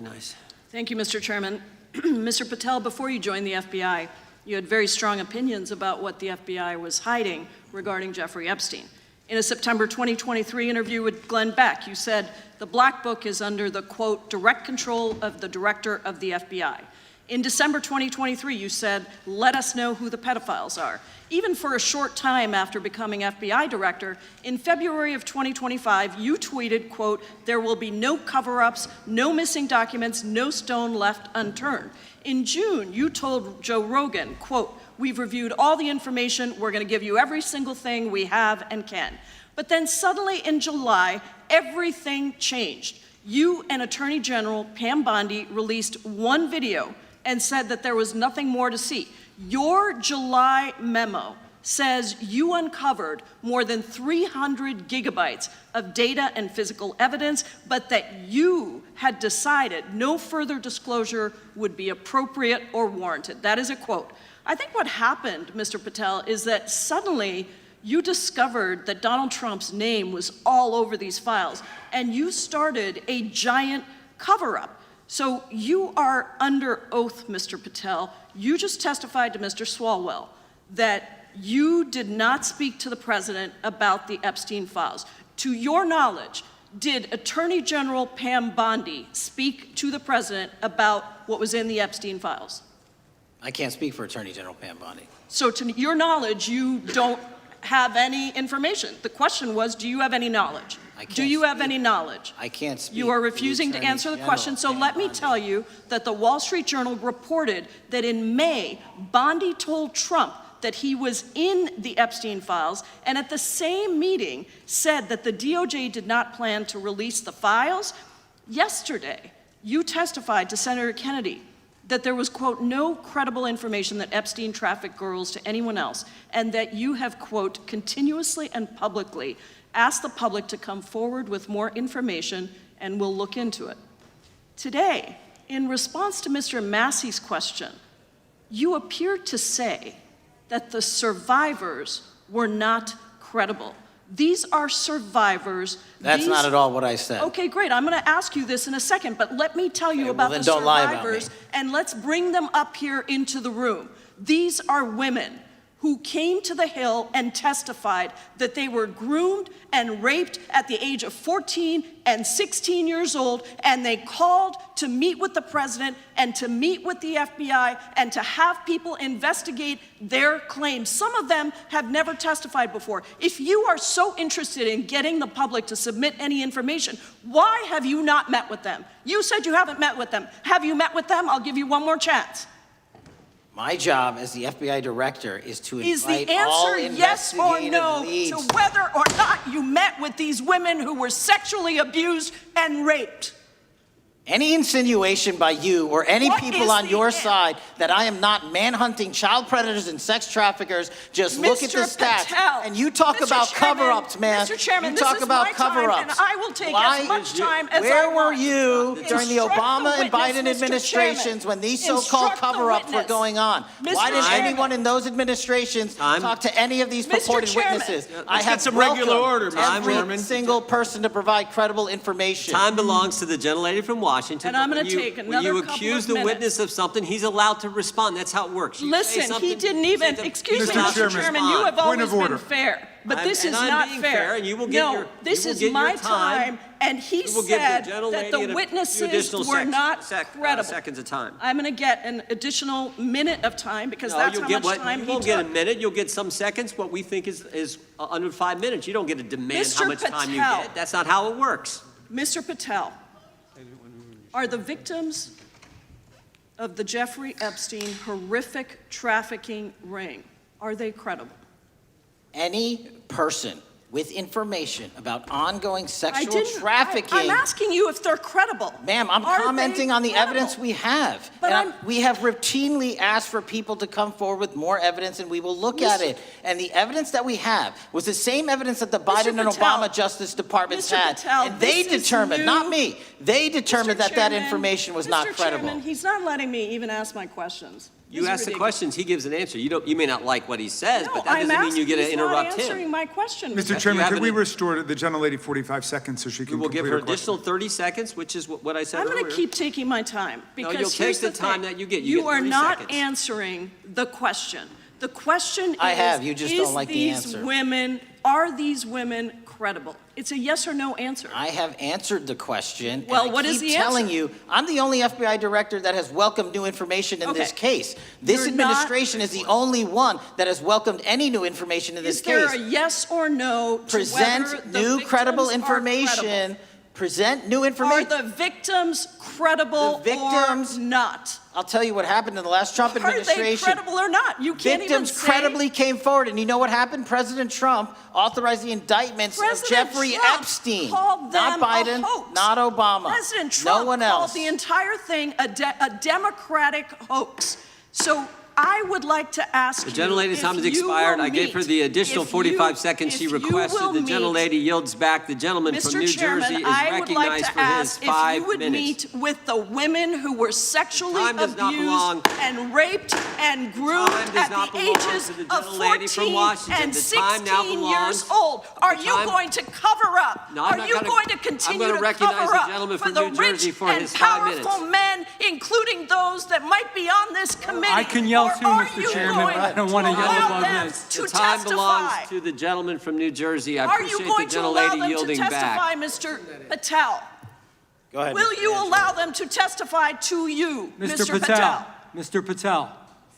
recognized. Thank you, Mr. Chairman. Mr. Patel, before you joined the FBI, you had very strong opinions about what the FBI was hiding regarding Jeffrey Epstein. In a September 2023 interview with Glenn Beck, you said the Black Book is under the, quote, direct control of the director of the FBI. In December 2023, you said, let us know who the pedophiles are. Even for a short time after becoming FBI director, in February of 2025, you tweeted, quote, there will be no cover-ups, no missing documents, no stone left unturned. In June, you told Joe Rogan, quote, we've reviewed all the information, we're gonna give you every single thing we have and can. But then suddenly in July, everything changed. You and Attorney General Pam Bondi released one video and said that there was nothing more to see. Your July memo says you uncovered more than 300 gigabytes of data and physical evidence, but that you had decided no further disclosure would be appropriate or warranted. That is a quote. I think what happened, Mr. Patel, is that suddenly you discovered that Donald Trump's name was all over these files, and you started a giant cover-up. So you are under oath, Mr. Patel. You just testified to Mr. Swalwell that you did not speak to the president about the Epstein files. To your knowledge, did Attorney General Pam Bondi speak to the president about what was in the Epstein files? I can't speak for Attorney General Pam Bondi. So to your knowledge, you don't have any information. The question was, do you have any knowledge? Do you have any knowledge? I can't speak. You are refusing to answer the question, so let me tell you that the Wall Street Journal reported that in May, Bondi told Trump that he was in the Epstein files, and at the same meeting said that the DOJ did not plan to release the files. Yesterday, you testified to Senator Kennedy that there was, quote, no credible information that Epstein trafficked girls to anyone else, and that you have, quote, continuously and publicly asked the public to come forward with more information, and we'll look into it. Today, in response to Mr. Massey's question, you appeared to say that the survivors were not credible. These are survivors. That's not at all what I said. Okay, great. I'm going to ask you this in a second, but let me tell you about the survivors, and let's bring them up here into the room. These are women who came to the Hill and testified that they were groomed and raped at the age of 14 and 16 years old, and they called to meet with the president and to meet with the FBI and to have people investigate their claims. Some of them have never testified before. If you are so interested in getting the public to submit any information, why have you not met with them? You said you haven't met with them. Have you met with them? I'll give you one more chance. My job as the FBI director is to invite all investigative leads. Is the answer yes or no to whether or not you met with these women who were sexually abused and raped? Any insinuation by you or any people on your side that I am not manhunting child predators and sex traffickers, just look at the stats. And you talk about cover-ups, man. Mr. Chairman, you talk about cover-ups. And I will take as much time as I want. Where were you during the Obama and Biden administrations when these so-called cover-ups were going on? Why didn't anyone in those administrations talk to any of these purported witnesses? I have some regular order, Mr. Chairman. Every single person to provide credible information. Time belongs to the gentlelady from Washington. And I'm going to take another couple of minutes. When you accuse the witness of something, he's allowed to respond. That's how it works. Listen, he didn't even, excuse me, Mr. Chairman, you have always been fair. But this is not fair. No, this is my time, and he said that the witnesses were not credible. Seconds of time. I'm going to get an additional minute of time because that's how much time he took. You won't get a minute. You'll get some seconds. What we think is under 5 minutes. You don't get to demand how much time you get. That's not how it works. Mr. Patel, are the victims of the Jeffrey Epstein horrific trafficking ring, are they credible? Any person with information about ongoing sexual trafficking. I'm asking you if they're credible. Ma'am, I'm commenting on the evidence we have. And we have routinely asked for people to come forward with more evidence, and we will look at it. And the evidence that we have was the same evidence that the Biden and Obama Justice Departments had. And they determined, not me, they determined that that information was not credible. Chairman, he's not letting me even ask my questions. You ask the questions, he gives an answer. You may not like what he says, No, but that I'm doesn't mean you get to asking, he's not interrupt answering him. my question. Mr. You Chairman, have could we an- restore the gentlelady 45 seconds so she We can will complete give her her question? additional 30 seconds, which is what I said I'm earlier. going to keep taking my time because you'll take here's the the time thing. that you get. You get are 30 not seconds. answering the question. The question I is, have, you just don't like the answer. Are these women credible? It's a yes or no answer. I have answered the question. Well, and what I is keep the telling answer? you, I'm the only FBI director that has welcomed new information in this Okay. case. This You're administration is the only one that has welcomed any new information in this Is there case. a yes or no to whether Present the new victims credible are information. credible? Present new Are information. the victims credible The victims- or not? I'll tell you what happened in the last Trump Are they administration. credible or not? You can't even Victims say. credibly came forward, and you know what happened? President Trump authorized the indictments of President Jeffrey Trump Epstein. called Not them a Biden, hoax. not Obama. President Trump no one called else. the entire thing a Democratic hoax. So I would like to ask The you gentlelady's if time has you expired. will I gave her meet- the additional if 45 you- seconds she if you requested. will The meet- gentlelady yields back. The gentleman from Mr. New Chairman, Jersey is I would like recognized to for his ask if 5 you would minutes. meet with the women who were sexually Time does not belong. abused and raped and groomed Time does at not the belong ages to the of gentlelady from 14 Washington. and The time now 16 years belongs- old. Are the you time- going to cover up? No, I'm Are not you gonna- going to I'm continue gonna to recognize cover the up gentleman for from the New Jersey rich for and his 5 minutes. powerful men, including those that might be on this committee? I can yell Or too, are Mr. you Chairman, going but I don't wanna to yell allow above them this. to The time testify? belongs to the gentleman from New Jersey. I Are you appreciate the going to allow gentlelady them to yielding testify, back. Mr. Patel? Go ahead. Will Mr. you Manchin. allow them to testify to you, Mr. Mr. Patel? Mr. Patel,